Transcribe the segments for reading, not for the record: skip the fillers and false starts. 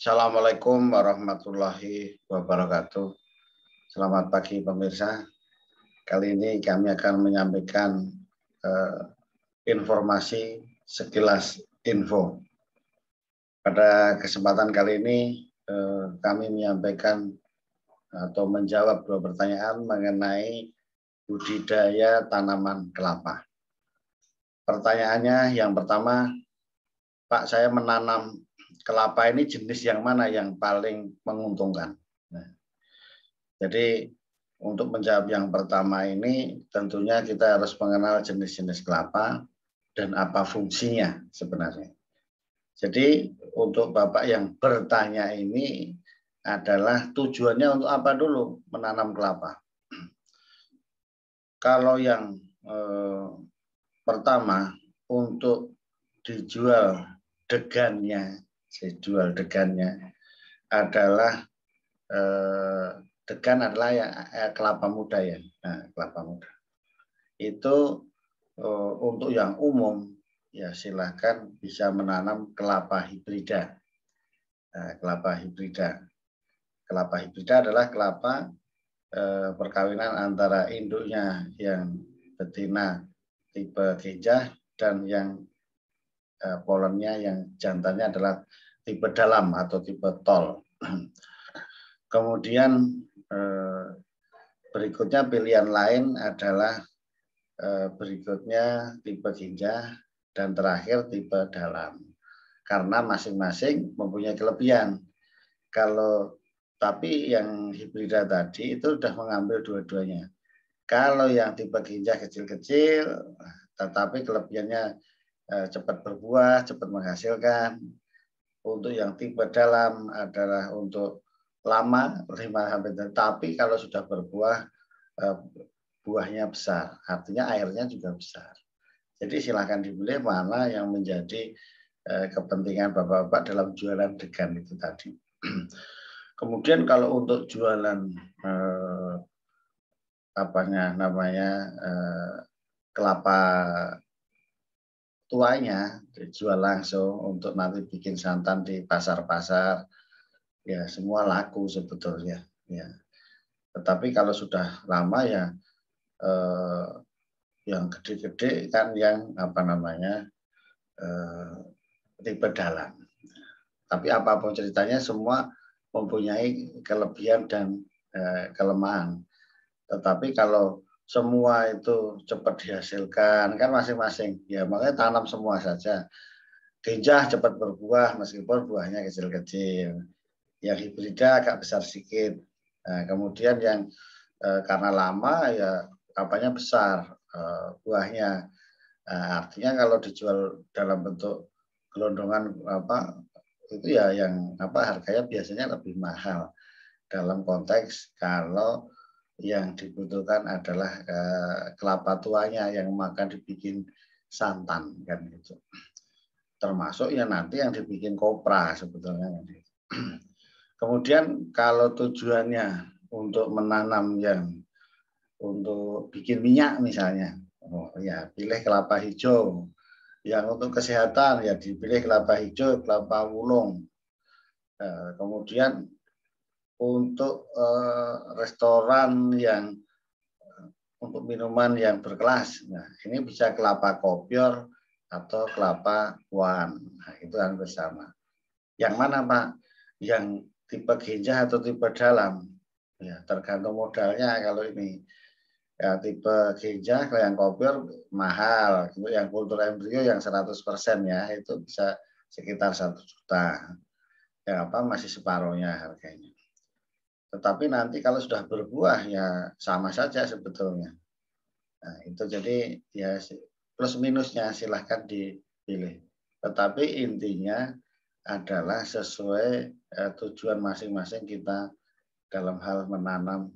Assalamualaikum warahmatullahi wabarakatuh. Selamat pagi pemirsa. Kali ini kami akan menyampaikan informasi sekilas info. Pada kesempatan kali ini kami menyampaikan atau menjawab dua pertanyaan mengenai budidaya tanaman kelapa. Pertanyaannya yang pertama, Pak, saya menanam kelapa ini jenis yang mana yang paling menguntungkan? Nah, jadi untuk menjawab yang pertama ini tentunya kita harus mengenal jenis-jenis kelapa dan apa fungsinya sebenarnya. Jadi untuk Bapak yang bertanya ini adalah tujuannya untuk apa dulu menanam kelapa? Kalau yang pertama untuk dijual degannya adalah degan adalah ya, kelapa muda ya. Nah, kelapa muda itu untuk yang umum ya silahkan bisa menanam kelapa hibrida. Nah, kelapa hibrida adalah kelapa perkawinan antara induknya yang betina tipe gejah dan yang polennya yang jantannya adalah tipe dalam atau tipe tol. Kemudian berikutnya pilihan lain adalah berikutnya tipe gejah dan terakhir tipe dalam. Karena masing-masing mempunyai kelebihan. Tapi yang hibrida tadi itu sudah mengambil dua-duanya. Kalau yang tipe gejah kecil-kecil, tetapi kelebihannya cepat berbuah, cepat menghasilkan. Untuk yang tipe dalam adalah untuk lama 5 sampai, tapi kalau sudah berbuah buahnya besar, artinya airnya juga besar. Jadi silakan dipilih mana yang menjadi kepentingan Bapak-bapak dalam jualan degan itu tadi. Kemudian kalau untuk jualan kelapa tuanya dijual langsung untuk nanti bikin santan di pasar-pasar, ya semua laku sebetulnya. Ya. Tetapi kalau sudah lama ya yang gede-gede kan yang tipe dalam. Tapi apapun ceritanya semua mempunyai kelebihan dan kelemahan. Tetapi kalau semua itu cepat dihasilkan kan masing-masing. Ya makanya tanam semua saja. Gejah cepat berbuah meskipun buahnya kecil-kecil. Yang hibrida agak besar sedikit. Nah, kemudian yang karena lama ya kapanya besar buahnya. Nah, artinya kalau dijual dalam bentuk gelondongan itu ya yang harganya biasanya lebih mahal dalam konteks kalau yang dibutuhkan adalah kelapa tuanya yang makan dibikin santan kan gitu. Termasuk ya nanti yang dibikin kopra sebetulnya. Kemudian kalau tujuannya untuk menanam yang untuk bikin minyak misalnya, ya pilih kelapa hijau. Yang untuk kesehatan ya dipilih kelapa hijau, kelapa wulung. Kemudian untuk restoran yang untuk minuman yang berkelas, nah ini bisa kelapa kopior atau kelapa wan. Nah, itu yang bersama. Yang mana Pak? Yang tipe gejah atau tipe dalam? Ya tergantung modalnya kalau ini. Ya, tipe gejah kalau yang kopior mahal. Untuk yang kultur embrio yang 100% ya itu bisa sekitar 1 juta. Ya masih separuhnya harganya. Tetapi nanti kalau sudah berbuah ya sama saja sebetulnya. Nah, itu jadi ya plus minusnya silahkan dipilih. Tetapi intinya adalah sesuai tujuan masing-masing kita dalam hal menanam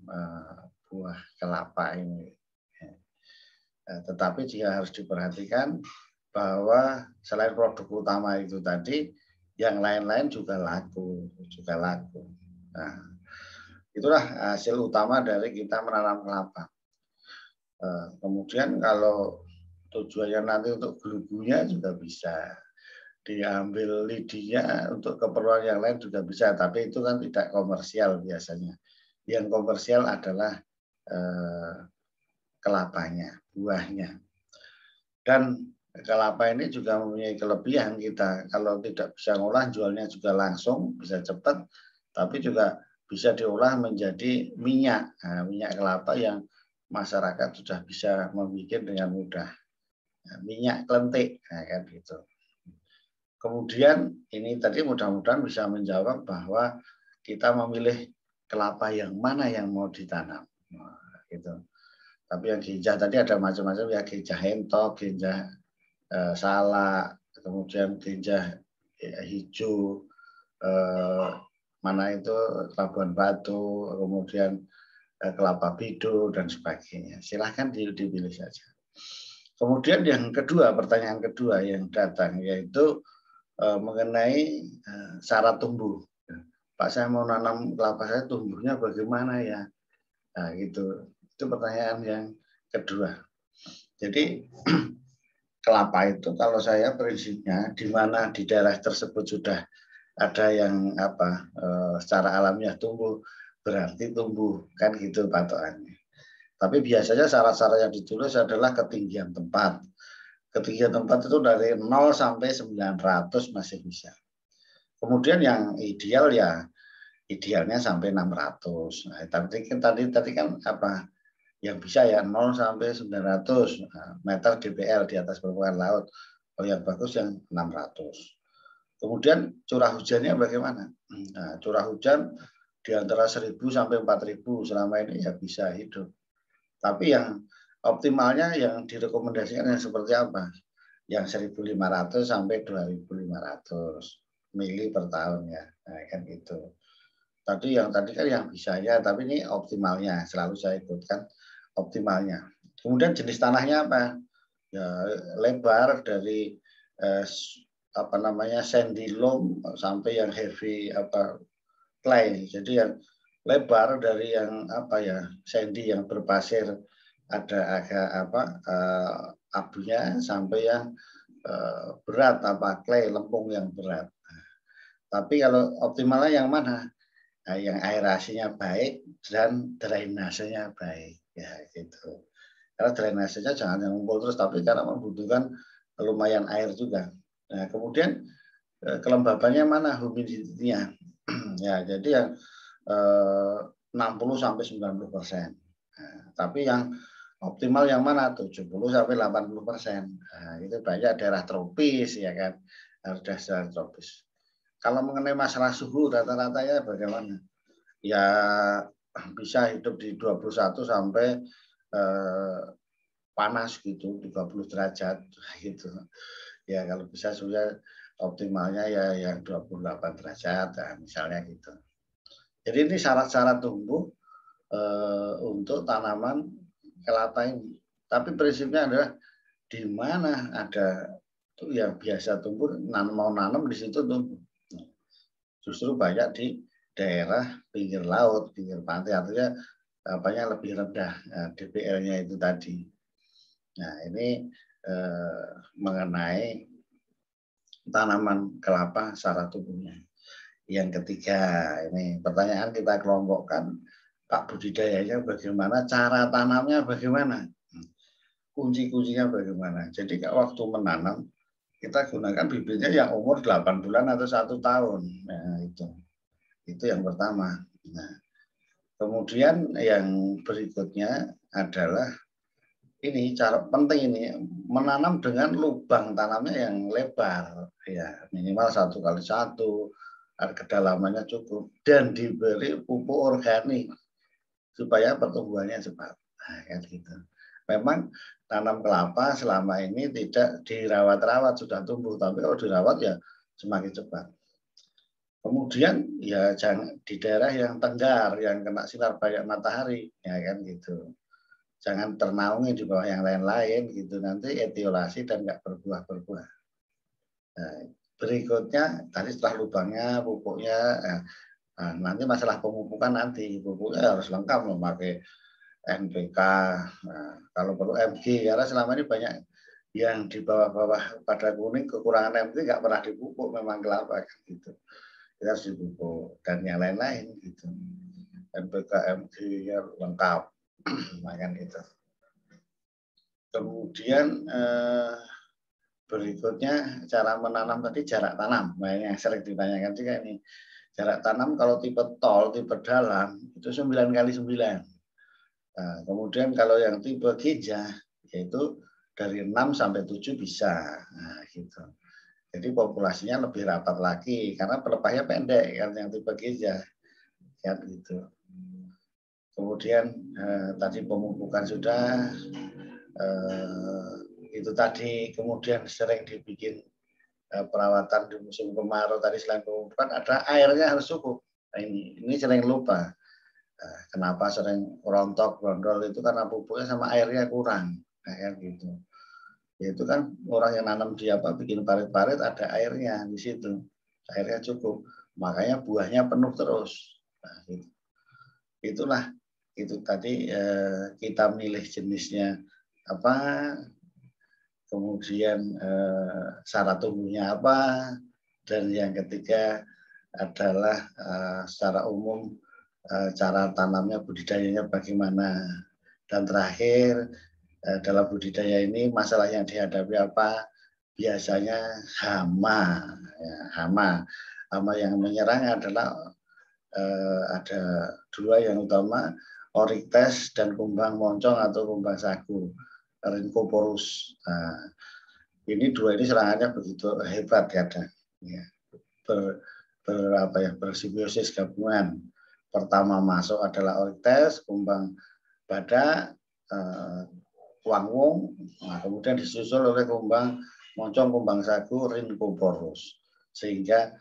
buah kelapa ini. Tetapi juga harus diperhatikan bahwa selain produk utama itu tadi, yang lain-lain juga laku. Nah, itulah hasil utama dari kita menanam kelapa. Kemudian kalau tujuannya nanti untuk gelugunya juga bisa. diambil lidinya untuk keperluan yang lain juga bisa, tapi itu kan tidak komersial biasanya. Yang komersial adalah kelapanya, buahnya. Dan kelapa ini juga mempunyai kelebihan kita. Kalau tidak bisa ngolah, jualnya juga langsung, bisa cepat, tapi juga bisa diolah menjadi minyak. Nah, minyak kelapa yang masyarakat sudah bisa membuat dengan mudah. Nah, minyak kelentik, nah, kan gitu. Kemudian ini tadi mudah-mudahan bisa menjawab bahwa kita memilih kelapa yang mana yang mau ditanam. Nah, gitu. Tapi yang ganja tadi ada macam-macam ya, ganja hentok, ganja salak, kemudian ganja hijau, mana itu Labuan Batu, kemudian kelapa bido dan sebagainya. Silahkan dipilih saja. Kemudian yang kedua, pertanyaan kedua yang datang yaitu mengenai syarat tumbuh. Pak, saya mau nanam kelapa, saya tumbuhnya bagaimana ya? Nah, gitu. Itu pertanyaan yang kedua. Jadi kelapa itu kalau saya prinsipnya di mana di daerah tersebut sudah ada yang secara alamiah tumbuh, berarti tumbuh, kan gitu patokannya. Tapi biasanya syarat-syarat yang ditulis adalah ketinggian tempat. Ketinggian tempat itu dari 0 sampai 900 masih bisa. Kemudian yang ideal ya idealnya sampai 600. Nah, tadi kan yang bisa ya 0 sampai 900 meter DPL di atas permukaan laut. Oh, yang bagus yang 600. Kemudian curah hujannya bagaimana? Nah, curah hujan di antara 1000 sampai 4000 selama ini ya bisa hidup. Tapi yang optimalnya yang direkomendasikan yang seperti apa? Yang 1500 sampai 2500 mili per tahun ya. Nah, kan gitu. Tadi kan yang bisanya, tapi ini optimalnya, selalu saya ikutkan optimalnya. Kemudian jenis tanahnya apa? Ya, lebar dari sandy loam sampai yang heavy clay. Jadi yang lebar dari yang sandy yang berpasir ada agak abunya sampai yang berat clay lempung yang berat. Tapi kalau optimalnya yang mana? Nah, yang aerasinya baik dan drainasenya baik, ya gitu. Karena drainasenya jangan yang ngumpul terus, tapi karena membutuhkan lumayan air juga. Nah, kemudian kelembabannya mana, humidity-nya? Ya, jadi yang 60 sampai 90%. Nah, tapi yang optimal yang mana? 70 sampai 80%. Nah, itu banyak daerah tropis ya kan, harus daerah tropis. Kalau mengenai masalah suhu rata-ratanya bagaimana? Ya bisa hidup di 21 sampai panas gitu, 30 derajat gitu. Ya kalau bisa sudah optimalnya ya yang 28 derajat misalnya gitu. Jadi ini syarat-syarat tumbuh untuk tanaman kelapa ini. Tapi prinsipnya adalah di mana ada itu yang biasa tumbuh, mau nanam di situ tumbuh. Justru banyak di daerah pinggir laut, pinggir pantai, artinya lebih rendah DPL-nya itu tadi. Nah, ini mengenai tanaman kelapa syarat tumbuhnya. Yang ketiga, ini pertanyaan kita kelompokkan, Pak, budidayanya bagaimana, cara tanamnya bagaimana, kunci-kuncinya bagaimana. Jadi waktu menanam, kita gunakan bibitnya yang umur 8 bulan atau 1 tahun. Nah, itu yang pertama. Nah, kemudian yang berikutnya adalah ini cara penting ini menanam dengan lubang tanamnya yang lebar ya, minimal 1x1, kedalamannya cukup dan diberi pupuk organik supaya pertumbuhannya cepat. Nah, kan gitu. Memang tanam kelapa selama ini tidak dirawat-rawat sudah tumbuh, tapi kalau dirawat ya semakin cepat. Kemudian ya jangan di daerah yang tenggar, yang kena sinar banyak matahari, ya kan gitu. Jangan ternaungi di bawah yang lain-lain gitu, nanti etiolasi dan nggak berbuah-berbuah. Nah, berikutnya tadi setelah lubangnya, pupuknya, nanti masalah pemupukan nanti pupuknya harus lengkap memakai NPK, kalau perlu MG karena selama ini banyak yang di bawah-bawah pada kuning kekurangan MT nggak pernah dipupuk, memang kelapa kan gitu. Kita harus dipupuk dan yang lain-lain gitu. NPK MG-nya lengkap, makan itu. Kemudian berikutnya cara menanam tadi jarak tanam. Nah, ini yang sering ditanyakan juga ini. Jarak tanam kalau tipe tol, tipe dalam itu 9 kali 9. Nah, kemudian kalau yang tipe gijah yaitu dari 6 sampai 7 bisa. Nah, gitu. Jadi populasinya lebih rapat lagi karena pelepahnya pendek kan yang tipe gijah. Kan gitu. Kemudian tadi pemupukan sudah, itu tadi kemudian sering dibikin perawatan di musim kemarau tadi selain pemupukan ada airnya harus cukup. Nah, ini sering lupa. Kenapa sering rontok, brondol itu karena pupuknya sama airnya kurang. Nah, kan gitu. Itu kan orang yang nanam di bikin parit-parit ada airnya di situ. Airnya cukup. Makanya buahnya penuh terus. Nah, gitu. Itulah itu tadi kita milih jenisnya apa, kemudian syarat tumbuhnya apa, dan yang ketiga adalah secara umum cara tanamnya, budidayanya bagaimana, dan terakhir dalam budidaya ini masalah yang dihadapi apa, biasanya hama, ya, hama yang menyerang adalah ada dua yang utama, Oryctes dan kumbang moncong atau kumbang sagu, Rhynchoporus. Nah, ini dua ini serangannya begitu hebat kadang, ya. Bersimbiosis gabungan. Pertama masuk adalah Oryctes, kumbang badak, wangwong, nah, kemudian disusul oleh kumbang moncong, kumbang sagu, Rhynchoporus, sehingga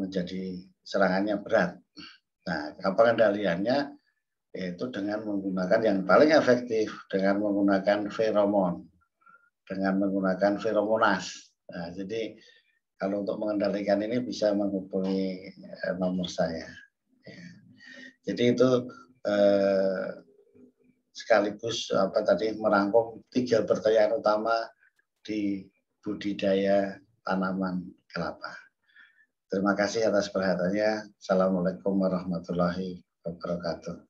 menjadi serangannya berat. Nah, pengendaliannya yaitu dengan menggunakan yang paling efektif dengan menggunakan feromon, dengan menggunakan feromonas. Nah, jadi kalau untuk mengendalikan ini bisa menghubungi nomor saya. Ya. Jadi itu sekaligus tadi merangkum 3 pertanyaan utama di budidaya tanaman kelapa. Terima kasih atas perhatiannya. Assalamualaikum warahmatullahi wabarakatuh.